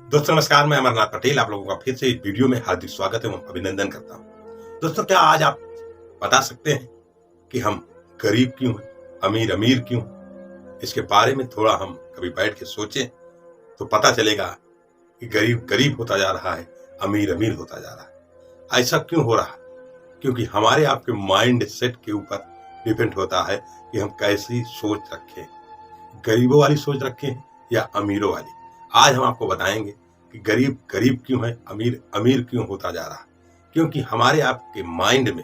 दोस्तों नमस्कार, मैं अमरनाथ पटेल आप लोगों का फिर से इस वीडियो में हार्दिक स्वागत एवं अभिनंदन करता हूं। दोस्तों, क्या आज आप बता सकते हैं कि हम गरीब क्यों हैं, अमीर अमीर क्यों हैं? इसके बारे में थोड़ा हम कभी बैठ के सोचें तो पता चलेगा कि गरीब गरीब होता जा रहा है, अमीर अमीर होता जा रहा है। ऐसा क्यों हो रहा है? क्योंकि हमारे आपके माइंड सेट के ऊपर डिपेंड होता है कि हम कैसी सोच रखें, गरीबों वाली सोच रखें या अमीरों वाली। आज हम आपको बताएंगे कि गरीब गरीब क्यों है, अमीर अमीर क्यों होता जा रहा है। क्योंकि हमारे आपके माइंड में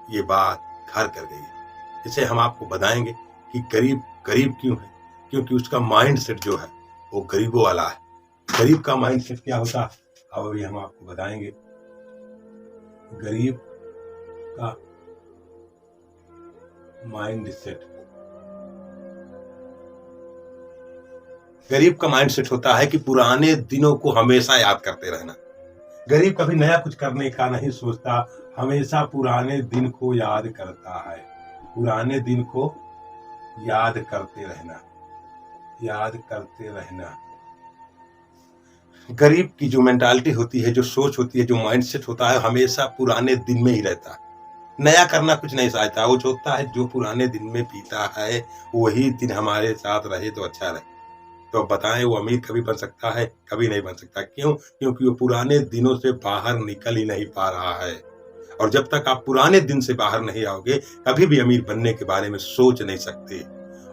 ये बात घर कर गई है। इसे हम आपको बताएंगे कि गरीब गरीब क्यों है, क्योंकि उसका माइंड सेट जो है वो गरीबों वाला है। गरीब का माइंड सेट क्या होता है, अब अभी हम आपको बताएंगे। गरीब का माइंड सेट, गरीब का माइंड सेट होता है कि पुराने दिनों को हमेशा याद करते रहना। गरीब कभी नया कुछ करने का नहीं सोचता, हमेशा पुराने दिन को याद करता है। पुराने दिन को याद करते रहना, याद करते रहना। गरीब की जो मेंटालिटी होती है, जो सोच होती है, जो माइंडसेट होता है, हमेशा पुराने दिन में ही रहता है। नया करना कुछ नहीं चाहता। वो सोचता है जो पुराने दिन में बीता है वही दिन हमारे साथ रहे तो अच्छा रहे। तो अब बताएं, वो अमीर कभी बन सकता है? कभी नहीं बन सकता। क्यों? क्योंकि वो पुराने दिनों से बाहर निकल ही नहीं पा रहा है। और जब तक आप पुराने दिन से बाहर नहीं आओगे, कभी भी अमीर बनने के बारे में सोच नहीं सकते।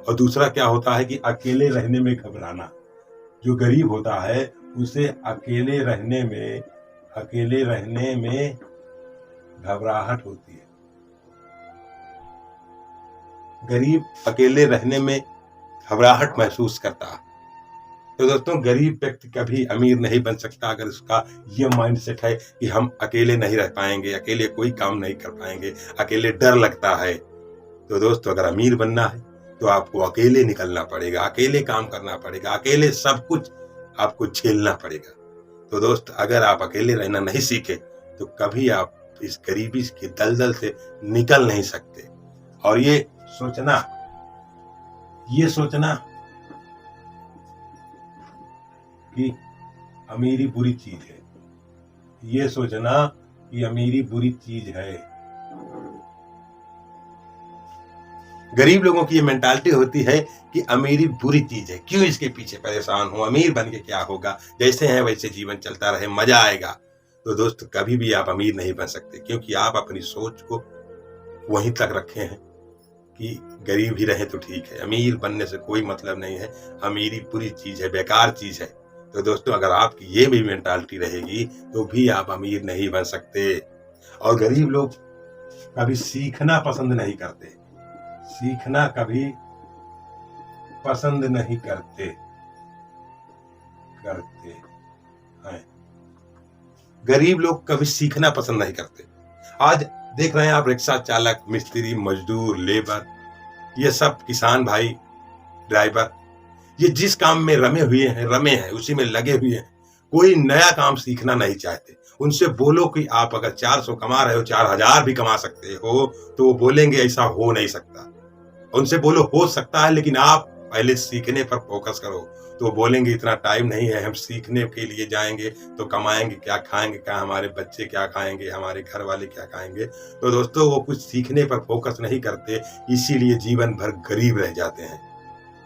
और दूसरा क्या होता है कि अकेले रहने में घबराना। जो गरीब होता है उसे अकेले रहने में घबराहट होती है। गरीब अकेले रहने में घबराहट महसूस करता है। तो दोस्तों, गरीब व्यक्ति कभी अमीर नहीं बन सकता अगर उसका ये माइंडसेट है कि हम अकेले नहीं रह पाएंगे, अकेले कोई काम नहीं कर पाएंगे, अकेले डर लगता है। तो दोस्तों, अगर अमीर बनना है तो आपको अकेले निकलना पड़ेगा, अकेले काम करना पड़ेगा, अकेले सब कुछ आपको झेलना पड़ेगा। तो दोस्त, अगर आप अकेले रहना नहीं सीखे तो कभी आप इस गरीबी के दलदल से निकल नहीं सकते। और ये सोचना कि अमीरी बुरी चीज है, ये सोचना कि अमीरी बुरी चीज है। गरीब लोगों की ये मेंटालिटी होती है कि अमीरी बुरी चीज है, क्यों इसके पीछे परेशान हो, अमीर बन के क्या होगा, जैसे हैं वैसे जीवन चलता रहे, मजा आएगा। तो दोस्त, कभी भी आप अमीर नहीं बन सकते, क्योंकि आप अपनी सोच को वहीं तक रखे हैं कि गरीब ही रहे तो ठीक है, अमीर बनने से कोई मतलब नहीं है, अमीरी बुरी चीज है, बेकार चीज है। तो दोस्तों, अगर आपकी ये भी मेंटालिटी रहेगी तो भी आप अमीर नहीं बन सकते। और गरीब लोग कभी सीखना पसंद नहीं करते, सीखना कभी पसंद नहीं करते हैं। गरीब लोग कभी सीखना पसंद नहीं करते। आज देख रहे हैं आप, रिक्शा चालक, मिस्त्री, मजदूर, लेबर, ये सब किसान भाई, ड्राइवर, ये जिस काम में रमे हैं उसी में लगे हुए हैं। कोई नया काम सीखना नहीं चाहते। उनसे बोलो कि आप अगर 400 कमा रहे हो, 4000 भी कमा सकते हो, तो वो बोलेंगे ऐसा हो नहीं सकता। उनसे बोलो हो सकता है, लेकिन आप पहले सीखने पर फोकस करो, तो वो बोलेंगे इतना टाइम नहीं है, हम सीखने के लिए जाएंगे तो कमाएंगे क्या, खाएंगे क्या, हमारे बच्चे क्या खाएंगे, हमारे घर वाले क्या खाएंगे। तो दोस्तों, वो कुछ सीखने पर फोकस नहीं करते, इसीलिए जीवन भर गरीब रह जाते हैं।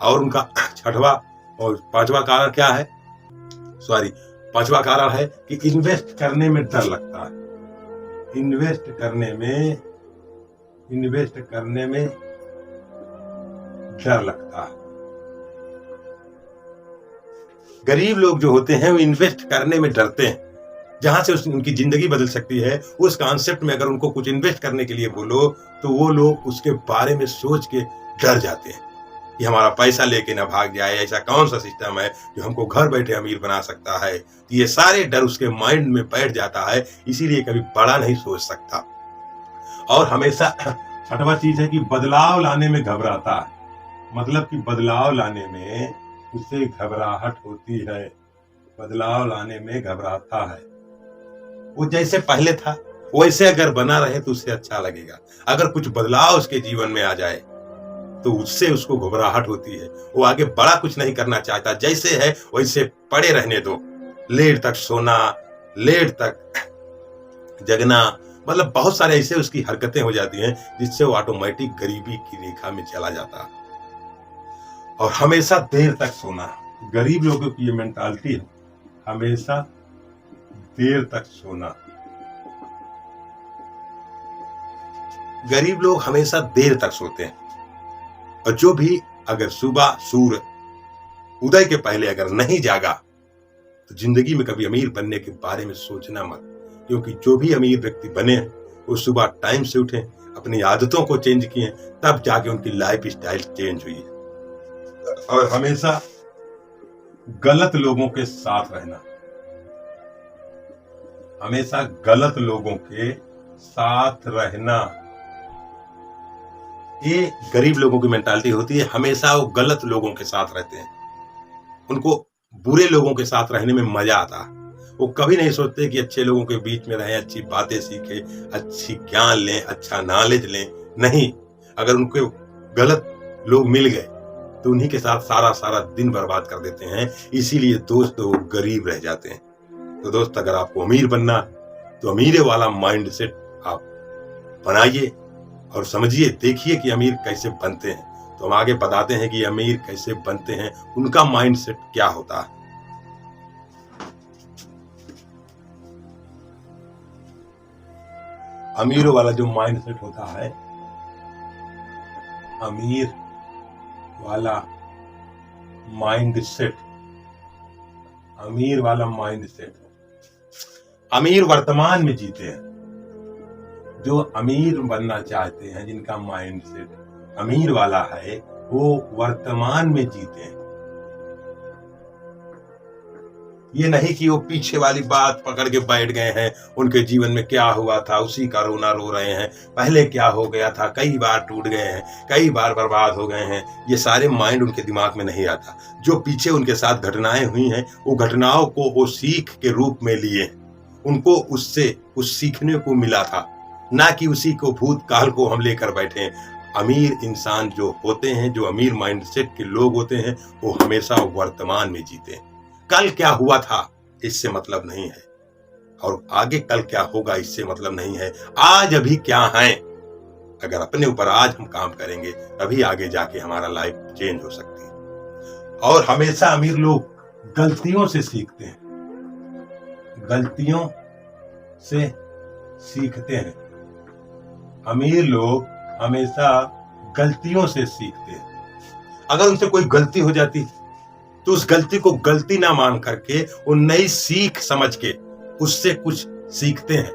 और उनका पांचवा कारण क्या है? पांचवा कारण है कि इन्वेस्ट करने में डर लगता है। इन्वेस्ट करने में डर लगता है। गरीब लोग जो होते हैं वो इन्वेस्ट करने में डरते हैं। जहां से उनकी जिंदगी बदल सकती है, उस कॉन्सेप्ट में अगर उनको कुछ इन्वेस्ट करने के लिए बोलो तो वो लोग उसके बारे में सोच के डर जाते हैं कि हमारा पैसा लेके ना भाग जाए, ऐसा कौन सा सिस्टम है जो हमको घर बैठे अमीर बना सकता है। तो ये सारे डर उसके माइंड में बैठ जाता है, इसीलिए कभी बड़ा नहीं सोच सकता। और हमेशा छठवां चीज है कि बदलाव लाने में घबराता है। मतलब कि बदलाव लाने में उसे घबराहट होती है, बदलाव लाने में घबराता है। वो जैसे पहले था वैसे अगर बना रहे तो उससे अच्छा लगेगा। अगर कुछ बदलाव उसके जीवन में आ जाए तो उससे उसको घबराहट होती है, वो आगे बड़ा कुछ नहीं करना चाहता, जैसे है वैसे पड़े रहने दो। लेट तक सोना, लेट तक जगना, मतलब बहुत सारे ऐसे उसकी हरकतें हो जाती हैं जिससे वो ऑटोमेटिक गरीबी की रेखा में चला जाता। और हमेशा देर तक सोना, गरीब लोगों की ये मेंटालिटी है, हमेशा देर तक सोना। गरीब लोग हमेशा देर तक सोते हैं, और जो भी अगर सुबह सूर्य उदय के पहले अगर नहीं जागा तो जिंदगी में कभी अमीर बनने के बारे में सोचना मत, क्योंकि जो भी अमीर व्यक्ति बने हैं वो सुबह टाइम से उठे, अपनी आदतों को चेंज किए, तब जाके उनकी लाइफ स्टाइल चेंज हुई है। और हमेशा गलत लोगों के साथ रहना, हमेशा गलत लोगों के साथ रहना, ये गरीब लोगों की मेंटालिटी होती है। हमेशा वो गलत लोगों के साथ रहते हैं, उनको बुरे लोगों के साथ रहने में मजा आता। वो कभी नहीं सोचते कि अच्छे लोगों के बीच में रहें, अच्छी बातें सीखें, अच्छी ज्ञान लें, अच्छा नॉलेज लें। नहीं, अगर उनको गलत लोग मिल गए तो उन्हीं के साथ सारा दिन बर्बाद कर देते हैं। इसीलिए दोस्त वो गरीब रह जाते हैं। तो दोस्त, अगर आपको अमीर बनना तो अमीरे वाला माइंड सेट आप बनाइए और समझिए, देखिए कि अमीर कैसे बनते हैं। तो हम आगे बताते हैं कि अमीर कैसे बनते हैं, उनका माइंड सेट क्या होता है। अमीरों वाला जो माइंड सेट होता है, अमीर वाला माइंड सेट, अमीर वाला माइंड सेट, अमीर वर्तमान में जीते हैं। जो अमीर बनना चाहते हैं, जिनका माइंड सेट अमीर वाला है, वो वर्तमान में जीते हैं। ये नहीं कि वो पीछे वाली बात पकड़ के बैठ गए हैं, उनके जीवन में क्या हुआ था उसी का रोना रो रहे हैं, पहले क्या हो गया था, कई बार टूट गए हैं, कई बार बर्बाद हो गए हैं। ये सारे माइंड उनके दिमाग में नहीं आता। जो पीछे उनके साथ घटनाएं हुई हैं, वो घटनाओं को वो सीख के रूप में लिए, उनको उससे कुछ सीखने को मिला था, ना कि उसी को भूतकाल को हम लेकर बैठे हैं। अमीर इंसान जो होते हैं, जो अमीर माइंडसेट के लोग होते हैं, वो हमेशा वर्तमान में जीते हैं। कल क्या हुआ था इससे मतलब नहीं है, और आगे कल क्या होगा इससे मतलब नहीं है। आज अभी क्या है, अगर अपने ऊपर आज हम काम करेंगे तभी आगे जाके हमारा लाइफ चेंज हो सकती है। और हमेशा अमीर लोग गलतियों से सीखते हैं, गलतियों से सीखते हैं। अमीर लोग हमेशा गलतियों से सीखते हैं। अगर उनसे कोई गलती हो जाती तो उस गलती को गलती ना मान करके वो नई सीख समझ के उससे कुछ सीखते हैं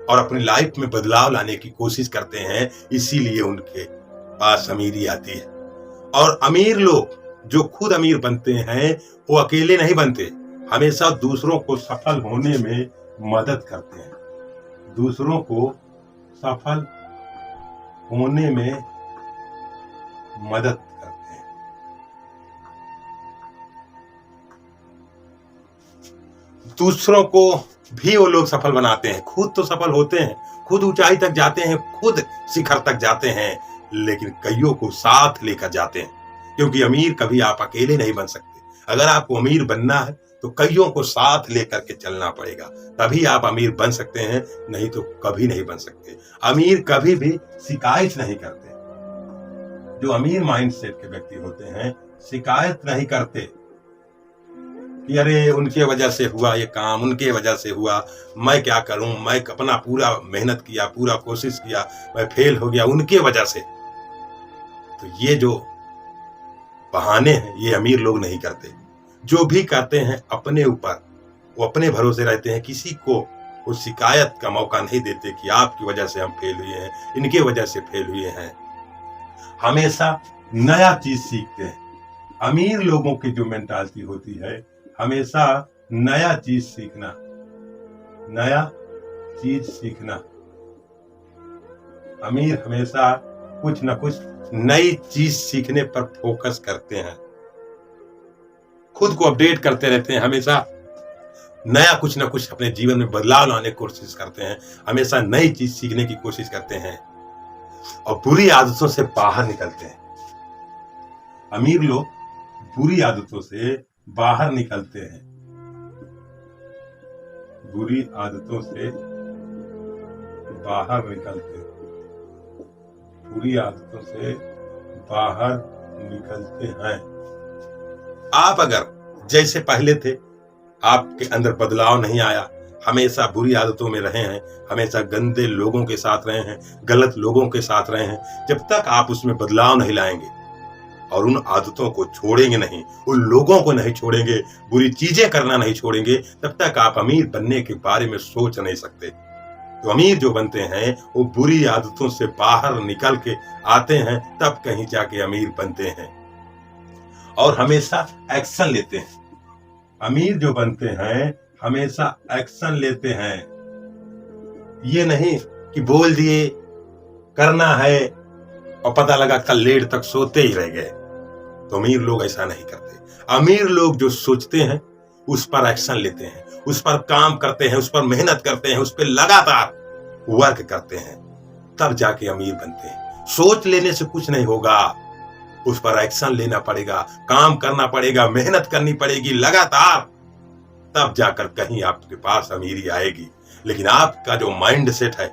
और अपनी लाइफ में बदलाव लाने की कोशिश करते हैं। इसीलिए उनके पास अमीरी आती है। और अमीर लोग जो खुद अमीर बनते हैं, वो अकेले नहीं बनते, हमेशा दूसरों को सफल होने में मदद करते हैं, दूसरों को सफल होने में मदद करते हैं। दूसरों को भी वो लोग सफल बनाते हैं, खुद तो सफल होते हैं, खुद ऊंचाई तक जाते हैं, खुद शिखर तक जाते हैं, लेकिन कईयों को साथ लेकर जाते हैं। क्योंकि अमीर कभी आप अकेले नहीं बन सकते। अगर आपको अमीर बनना है तो कईयों को साथ लेकर के चलना पड़ेगा, तभी आप अमीर बन सकते हैं, नहीं तो कभी नहीं बन सकते। अमीर कभी भी शिकायत नहीं करते। जो अमीर माइंडसेट के व्यक्ति होते हैं, शिकायत नहीं करते कि अरे उनके वजह से हुआ ये काम, उनके वजह से हुआ, मैं क्या करूं, मैं अपना पूरा मेहनत किया, पूरा कोशिश किया, मैं फेल हो गया उनके वजह से। तो ये जो बहाने हैं, ये अमीर लोग नहीं करते। जो भी करते हैं अपने ऊपर, वो अपने भरोसे रहते हैं, किसी को वो शिकायत का मौका नहीं देते कि आपकी वजह से हम फेल हुए हैं, इनके वजह से फेल हुए हैं। हमेशा नया चीज सीखते हैं। अमीर लोगों की जो मेंटालिटी होती है, हमेशा नया चीज सीखना, नया चीज सीखना। अमीर हमेशा कुछ न कुछ नई चीज सीखने पर फोकस करते हैं, खुद को अपडेट करते रहते हैं, हमेशा नया कुछ न कुछ अपने जीवन में बदलाव लाने की कोशिश करते हैं, हमेशा नई चीज सीखने की कोशिश करते हैं और बुरी आदतों से बाहर निकलते हैं। अमीर लोग बुरी आदतों से बाहर निकलते हैं। बुरी आदतों से बाहर निकलते हैं, बुरी आदतों से बाहर निकलते हैं। आप अगर जैसे पहले थे, आपके अंदर बदलाव नहीं आया, हमेशा बुरी आदतों में रहे हैं, हमेशा गंदे लोगों के साथ रहे हैं, गलत लोगों के साथ रहे हैं, जब तक आप उसमें बदलाव नहीं लाएंगे और उन आदतों को छोड़ेंगे नहीं, उन लोगों को नहीं छोड़ेंगे, बुरी चीजें करना नहीं छोड़ेंगे, तब तक आप अमीर बनने के बारे में सोच नहीं सकते। तो अमीर जो बनते हैं वो बुरी आदतों से बाहर निकल के आते हैं, तब कहीं जाके अमीर बनते हैं और हमेशा एक्शन लेते हैं। अमीर जो बनते हैं हमेशा एक्शन लेते हैं। ये नहीं कि बोल दिए करना है और पता लगा कल लेट तक सोते ही रह गए। तो अमीर लोग ऐसा नहीं करते। अमीर लोग जो सोचते हैं उस पर एक्शन लेते हैं, उस पर काम करते हैं, उस पर मेहनत करते हैं, उस पर लगातार वर्क करते हैं, तब जाके अमीर बनते हैं। सोच लेने से कुछ नहीं होगा, उस पर एक्शन लेना पड़ेगा, काम करना पड़ेगा, मेहनत करनी पड़ेगी लगातार, तब जाकर कहीं आपके पास अमीरी आएगी। लेकिन आपका जो माइंड सेट है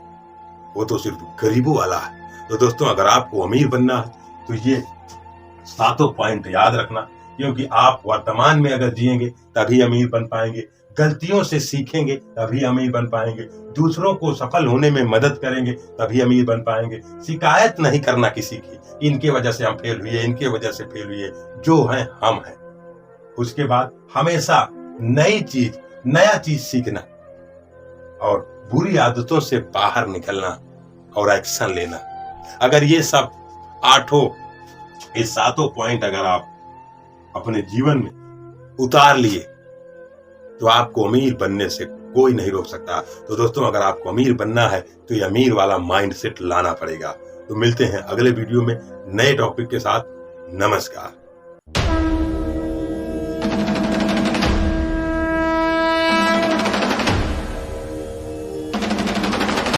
वो तो सिर्फ गरीबों वाला है। तो दोस्तों, अगर आपको अमीर बनना है तो ये 7 पॉइंट याद रखना, क्योंकि आप वर्तमान में अगर जिएंगे तभी अमीर बन पाएंगे, गलतियों से सीखेंगे तभी अमीर बन पाएंगे, दूसरों को सफल होने में मदद करेंगे तभी अमीर बन पाएंगे। शिकायत नहीं करना किसी की, इनके वजह से हम फेल हुए, इनके वजह से फेल हुए, जो हैं हम हैं। उसके बाद हमेशा नई चीज, नया चीज सीखना और बुरी आदतों से बाहर निकलना और एक्शन लेना। अगर ये सब 7 पॉइंट अगर आप अपने जीवन में उतार लिए तो आपको अमीर बनने से कोई नहीं रोक सकता। तो दोस्तों, अगर आपको अमीर बनना है तो ये अमीर वाला माइंडसेट लाना पड़ेगा। तो मिलते हैं अगले वीडियो में नए टॉपिक के साथ। नमस्कार।